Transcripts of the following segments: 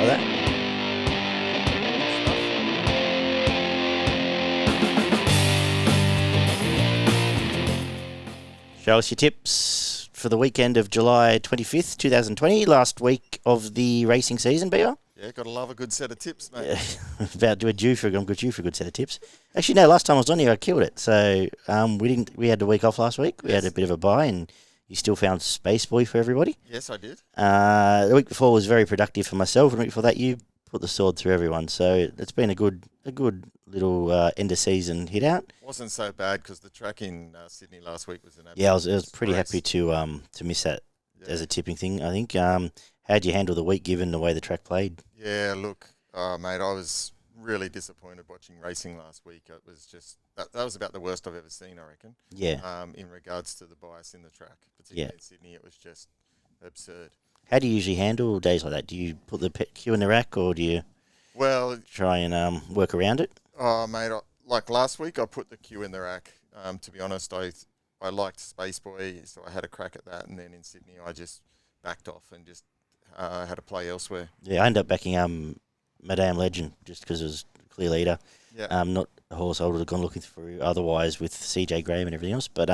that. Show us your tips for the weekend of July 25th, 2020, last week of the racing season, Beaver. Yeah, got to love a good set of tips, mate. Yeah, I'm due for a good set of tips. Actually, no, last time I was on here, I killed it. So we had the week off last week. We had a bit of a bye, and you still found Space Boy for everybody. Yes, I did. The week before was very productive for myself, and the week before that, you put the sword through everyone. So it's been a good little end of season hit out. Wasn't so bad because the track in Sydney last week was an absolute Yeah, I was pretty race. happy to miss that as a tipping thing. I think. How'd you handle the week given the way the track played? Yeah, look, mate, I was really disappointed watching racing last week. It was just that was about the worst I've ever seen, I reckon. Yeah. In regards to the bias in the track, particularly in Sydney, it was just absurd. How do you usually handle days like that? Do you put the queue in the rack, or do you try and work around it? Oh, mate, like last week, I put the queue in the rack. To be honest, I liked Space Boy, so I had a crack at that, and then in Sydney, I just backed off and just had to play elsewhere. Yeah, I ended up backing Madame Legend just because it was a clear leader. Yeah. Not a horse I would have gone looking for otherwise with CJ Graham and everything else, but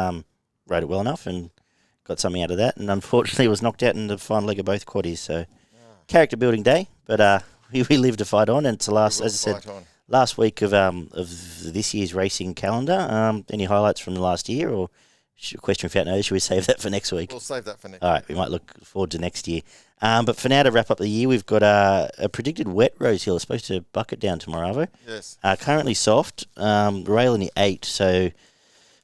rode it well enough and got something out of that, and unfortunately was knocked out in the final leg of both quaddies. So character building day, but we live to fight on, and it's the last, as I said, last week of this year's racing calendar. Any highlights from the last year, or question without notice? Should we save that for next week? We'll save that for next week. All right, we might look forward to next year. But for now, to wrap up the year, we've got a predicted wet Rose Hill. It's supposed to bucket down tomorrow, Arvo. Yes. Currently soft, rail in the 8, so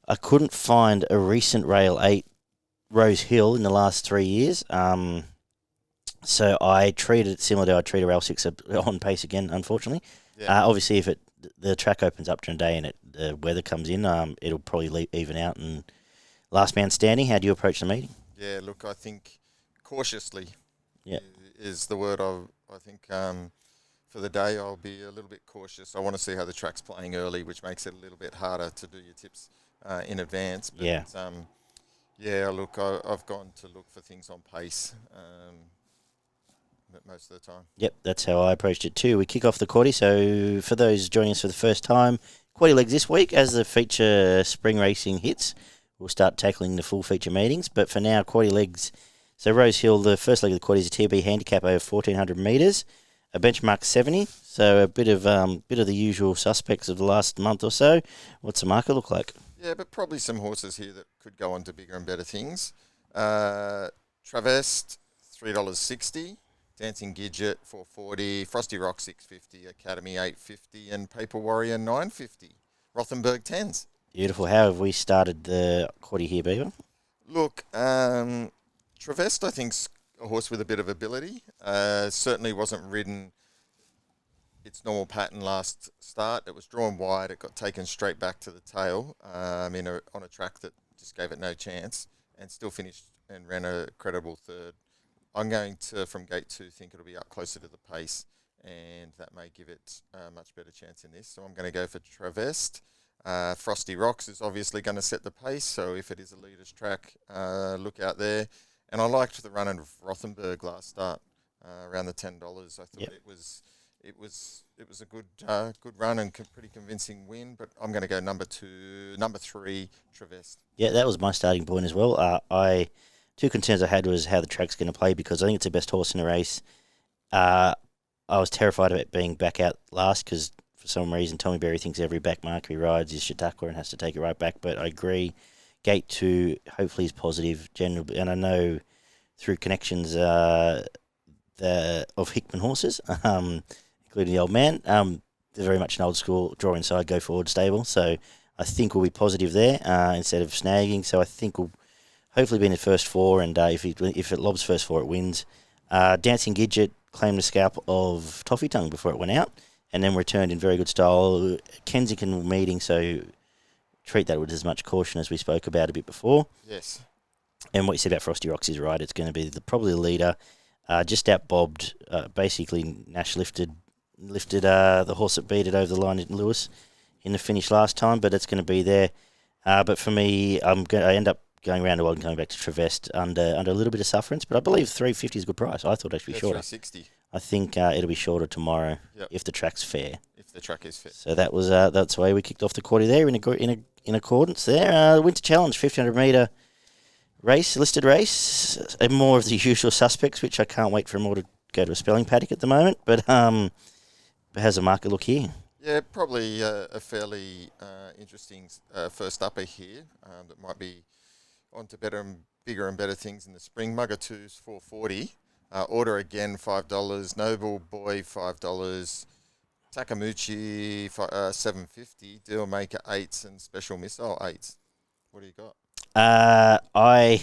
I couldn't find a recent rail 8 Rose Hill in the last 3 years. So I treated it similar to I treat a rail 6 on pace again, unfortunately. Yeah. Obviously, if the track opens up during the day and the weather comes in, it'll probably even out. And last man standing, how do you approach the meeting? Yeah, look, I think cautiously Yeah. is the word. I think for the day I'll be a little bit cautious. I want to see how the track's playing early, which makes it a little bit harder to do your tips in advance. But, look, I've gone to look for things on pace most of the time. Yep, that's how I approached it too. We kick off the Quaddie, so for those joining us for the first time, Quaddie legs this week. As the feature spring racing hits, we'll start tackling the full feature meetings. But for now, Quaddie legs. So Rose Hill, the first leg of the Quaddie is a TB handicap over 1,400 metres, a benchmark 70. So a bit of the usual suspects of the last month or so. What's the market look like? Yeah, but probably some horses here that could go on to bigger and better things. Travest, $3.60. Dancing Gidget, $4.40. Frosty Rock, $6.50. Academy, $8.50. And Paper Warrior, $9.50. Rothenberg, 10s. Beautiful. How have we started the Quaddie here, Beaver? Look, Travest, I think's a horse with a bit of ability. Certainly wasn't ridden its normal pattern last start. It was drawn wide. It got taken straight back to the tail on a track that just gave it no chance, and still finished and ran a credible third. I'm going to, from gate 2, think it'll be up closer to the pace, and that may give it a much better chance in this. So I'm going to go for Travest. Frosty Rocks is obviously going to set the pace, so if it is a leader's track, look out there. And I liked the run of Rothenberg last start, around the $10. I thought it was a good run and pretty convincing win. But I'm going to go number 3, Travest. Yeah, that was my starting point as well. Two concerns I had was how the track's going to play, because I think it's the best horse in the race. I was terrified of it being back out last because for some reason Tommy Berry thinks every back marker he rides is Chautauqua and has to take it right back. But I agree, gate 2 hopefully is positive generally, and I know through connections of Hickman horses, including the old man, they're very much an old school draw inside, go forward stable. So I think we'll be positive there instead of snagging. So I think we'll hopefully be in the first 4, and if it lobs first 4, it wins. Dancing Gidget claimed the scalp of Toffee Tongue before it went out, and then returned in very good style. Kensington meeting, so treat that with as much caution as we spoke about a bit before. Yes. And what you said about Frosty Rocks is right. It's going to be probably the leader. Just out bobbed. Basically, Nash lifted the horse that beat it over the line in Lewis in the finish last time, but it's going to be there. But for me, I end up going around the world and coming back to Travest under a little bit of sufferance, but I believe $3.50 is a good price. I thought actually shorter. $3.60. I think it'll be shorter tomorrow Yep. if the track's fair. If the track is fit. So that's the way we kicked off the Quaddie there in accordance there. Winter Challenge 1500 metre race, listed race, and more of the usual suspects, which I can't wait for them all to go to a spelling paddock at the moment. But how's the market look here? Yeah, probably a fairly interesting first upper here that might be on to bigger and better things in the spring. Mugger 2's $4.40. Order again $5. Noble Boy $5. Takamuchi $7.50. Deal Maker 8s and Special Missile 8s. What do you got? I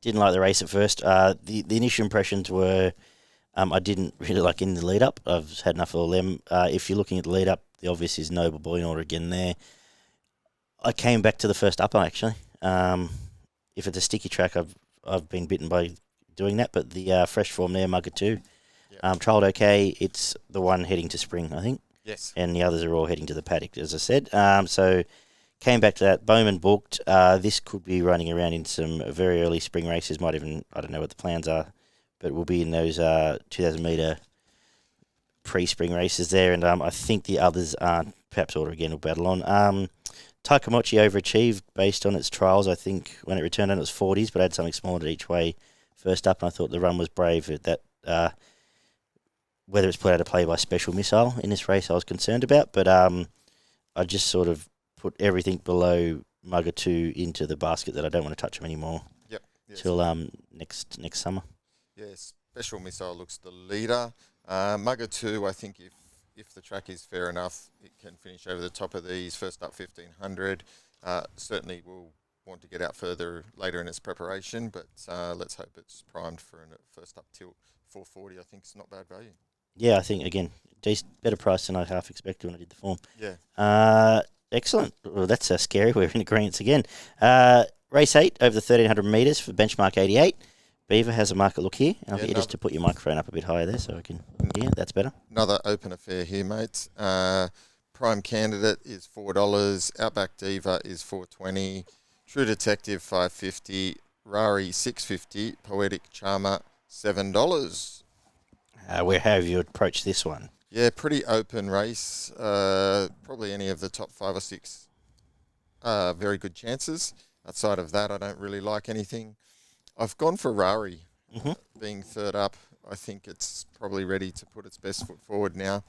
didn't like the race at first. The initial impressions were I didn't really like in the lead up. I've had enough of all them. If you're looking at the lead up, the obvious is Noble Boy in order again there. I came back to the first upper actually. If it's a sticky track, I've been bitten by doing that. But the fresh form there, Mugger 2, trialled okay. It's the one heading to spring, I think. Yes. And the others are all heading to the paddock, as I said. So came back to that. Bowman booked. This could be running around in some very early spring races. Might even, I don't know what the plans are, but we'll be in those 2,000 metre pre-spring races there. And I think the others aren't. Perhaps Order again will battle on. Takamochi overachieved based on its trials. I think when it returned on it was 40s, but I had something smaller each way first up, and I thought the run was brave. That whether it's put out of play by Special Missile in this race, I was concerned about, but I just sort of put everything below Mugger 2 into the basket that I don't want to touch them anymore. Yep. Yes. Till next summer. Yes. Special Missile looks the leader. Mugger 2, I think if the track is fair enough, it can finish over the top of these. First up 1,500. Certainly will want to get out further later in its preparation, but let's hope it's primed for a first up tilt. 440, I think, is not bad value. Yeah, I think, again, better price than I half expected when I did the form. Yeah. Excellent. Well, that's scary. We're in agreement again. Race 8 over the 1,300 metres for benchmark 88. Beaver has a market look here. And I'll get you just to put your microphone up a bit higher there so I can hear. That's better. Another open affair here, mates. Prime Candidate is $4. Outback Diva is $4.20. True Detective $5.50. Rari $6.50. Poetic Charmer $7. How have you approached this one? Yeah, pretty open race. Probably any of the top 5 or 6 very good chances. Outside of that, I don't really like anything. I've gone for Rari being third up. I think it's probably ready to put its best foot forward now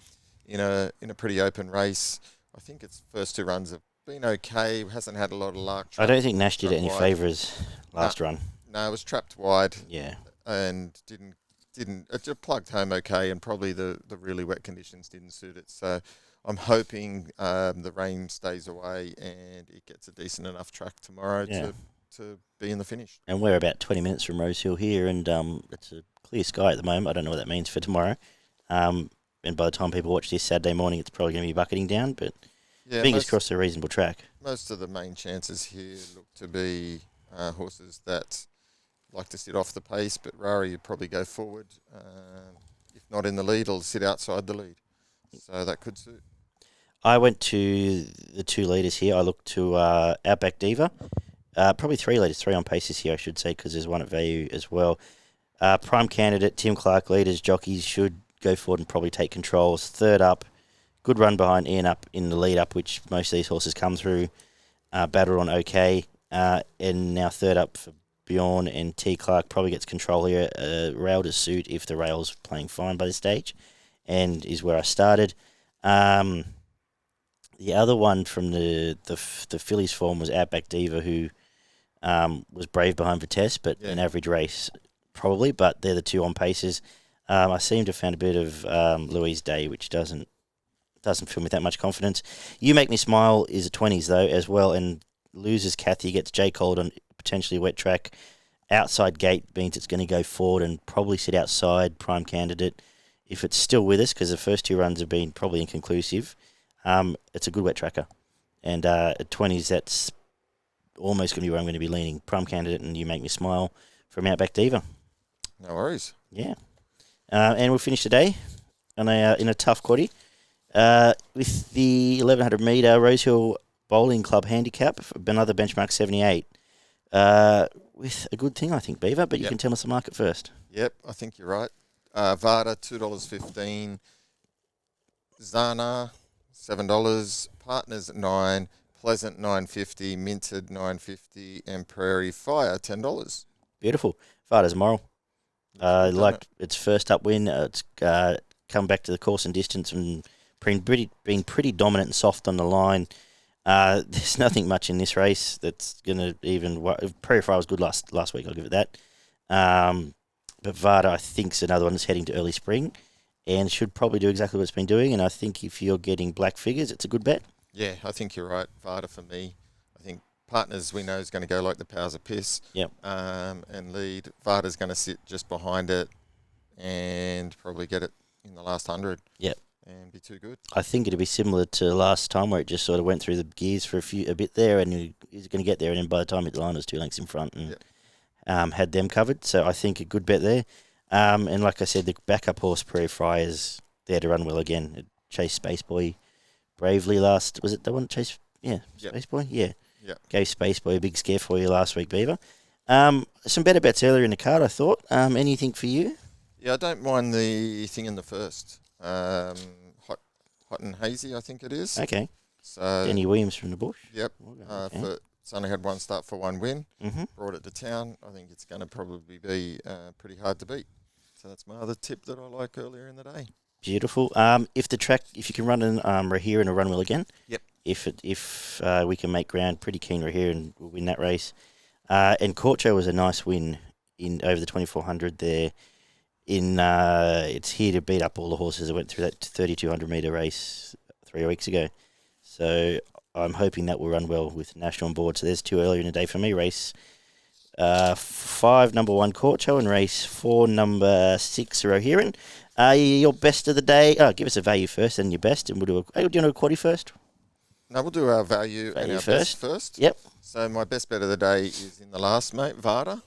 in a pretty open race. I think its first 2 runs have been okay. Hasn't had a lot of luck. I don't think Nash did it any favours last run. No, it was trapped wide. Yeah. And didn't it just plugged home okay, and probably the really wet conditions didn't suit it. So I'm hoping the rain stays away and it gets a decent enough track tomorrow to be in the finish. And we're about 20 minutes from Rose Hill here, and it's a clear sky at the moment. I don't know what that means for tomorrow. And by the time people watch this Saturday morning, it's probably going to be bucketing down, but fingers crossed a reasonable track. Most of the main chances here look to be horses that like to sit off the pace, but Rari would probably go forward. If not in the lead, it'll sit outside the lead. So that could suit. I went to the 2 leaders here. I looked to Outback Diva. Probably 3 leaders, 3 on paces here, I should say, because there's one at value as well. Prime Candidate, Tim Clark leaders, jockeys should go forward and probably take controls. Third up, good run behind Ian up in the lead up, which most of these horses come through. Battled on okay. And now third up for Bjorn and T. Clark probably gets control here. Rail to suit if the rail's playing fine by this stage, and is where I started. The other one from the fillies form was Outback Diva, who was brave behind Vitesse, but an average race probably. But they're the 2 on paces. I seem to have found a bit of Louise Day, which doesn't fill me with that much confidence. You Make Me Smile is a 20s though as well, and loses Kathy, gets J. Cold on potentially wet track. Outside gate means it's going to go forward and probably sit outside Prime Candidate if it's still with us, because the first 2 runs have been probably inconclusive. It's a good wet tracker, and at 20s that's almost going to be where I'm going to be leaning. Prime Candidate and You Make Me Smile from Outback Diva. No worries. Yeah. And we'll finish today in a tough quaddie with the 1,100 metre Rosehill Bowling Club handicap, another benchmark 78. With a good thing, I think, Beaver, but you can tell us the market first. Yep, I think you're right. Vada $2.15. Zana $7. Partners at $9. Pleasant $9.50. Minted $9.50. And Prairie Fire $10. Beautiful. Varda's moral. Liked its first up win. It's come back to the course and distance and being pretty dominant and soft on the line. There's nothing much in this race that's going to even... Prairie Fire was good last week, I'll give it that. But Varda, I think, is another one that's heading to early spring and should probably do exactly what it's been doing. And I think if you're getting black figures, it's a good bet. Yeah, I think you're right. Varda for me. I think Partners we know is going to go like the powers of piss. Yep. And lead. Varda's going to sit just behind it and probably get it in the last 100. Yep. And be too good. I think it'll be similar to last time where it just sort of went through the gears for a bit there and he's going to get there and then by the time the line was 2 lengths in front and had them covered. So I think a good bet there. And like I said, the backup horse Prairie Fry is there to run well again. It chased Space Boy bravely last... Was it the one that chased... Yeah, Space Boy? Yeah. Yep. Gave Space Boy a big scare for you last week, Beaver. Some better bets earlier in the card, I thought. Anything for you? Yeah, I don't mind the thing in the first. Hot and Hazy, I think it is. Okay. So Danny Williams from the bush. Yep. Okay. It's only had one start for one win. Mm-hmm. Brought it to town. I think it's going to probably be pretty hard to beat. So that's my other tip that I like earlier in the day. Beautiful. If you can run in Rahir and a run well again. Yep. If we can make ground, pretty keen Rahir and we'll win that race. And Corcho was a nice win in over the 2400 there. It's here to beat up all the horses that went through that 3,200 metre race 3 weeks ago. So I'm hoping that will run well with National on board. So there's 2 earlier in the day for me. Race 5, number 1, Corcho, and race 4, number 6, Rohiran. Your best of the day. Give us a value first and your best, and we'll do a... do you want to do a quaddie first? No, we'll do our value and our best first. Yep. So my best bet of the day is in the last, mate, Vada,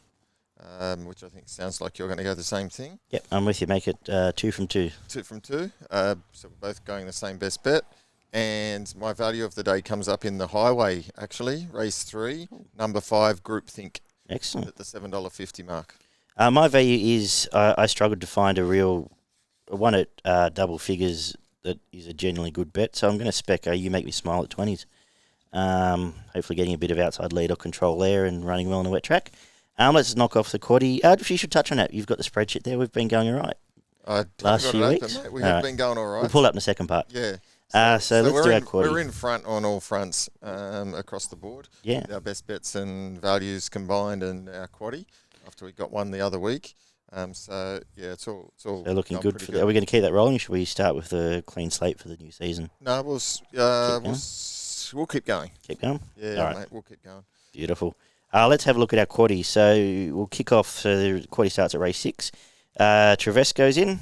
which I think sounds like you're going to go the same thing. Yep, I'm with you. Make it 2 from 2. 2 from 2. So we're both going the same best bet. And my value of the day comes up in the highway, actually. Race 3, number 5, Groupthink. Excellent. At the $7.50 mark. My value is I struggled to find a real one at double figures that is a genuinely good bet. So I'm going to spec You Make Me Smile at 20s. Hopefully getting a bit of outside lead or control there and running well on the wet track. Let's knock off the quaddie. You should touch on that. You've got the spreadsheet there. We've been going all right. Last few weeks. Mate. We have been going all right. We'll pull up in the second part. Yeah. So let's do our quaddie. We're in front on all fronts across the board. Yeah. With our best bets and values combined and our quaddie after we got one the other week. So it's all so looking good. Are we going to keep that rolling? Or should we start with a clean slate for the new season? No, we'll keep going. Keep going? Yeah, all right. Mate, we'll keep going. Beautiful. Let's have a look at our quaddie. So we'll kick off. So the quaddie starts at race 6. Traverse goes in.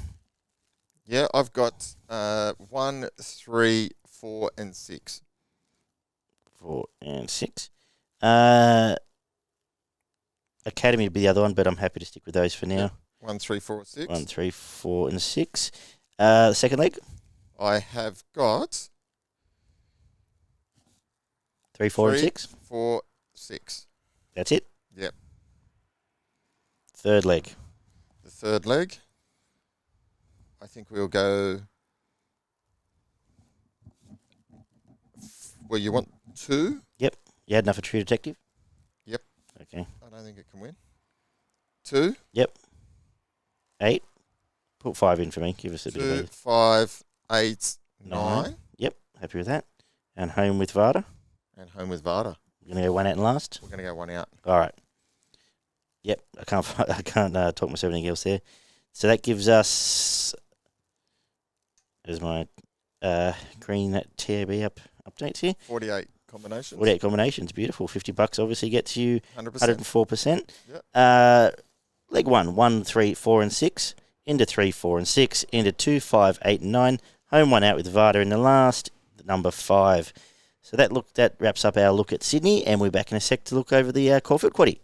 Yeah, I've got 1, 3, 4, and 6. 4 and 6. Academy would be the other one, but I'm happy to stick with those for now. Yeah. 1, 3, 4, 6. 1, 3, 4, and 6. The second leg. I have got 3, 4, and 6. 4, 6. That's it. Yep. Third leg. The third leg. I think we'll go. Well, you want 2? Yep. You had enough for True Detective? Yep. Okay. I don't think it can win. 2? Yep. 8. Put 5 in for me. Give us a 2, bit of 5, 8, 9. Yep. Happy with that. And home with Vada. And home with Vada. We're going to go 1 out and last. We're going to go 1 out. All right. Yep. I can't talk myself anything else there. So that gives us. There's my green TAB updates here. 48 combinations. 48 combinations. Beautiful. $50 obviously gets you 100%. 104%. Yep. Leg 1, 1, 3, 4, and 6. Into 3, 4, and 6. Into 2, 5, 8, and 9. Home 1 out with Vada in the last, number 5. So that wraps up our look at Sydney, and we're back in a sec to look over the Caulfield quaddie.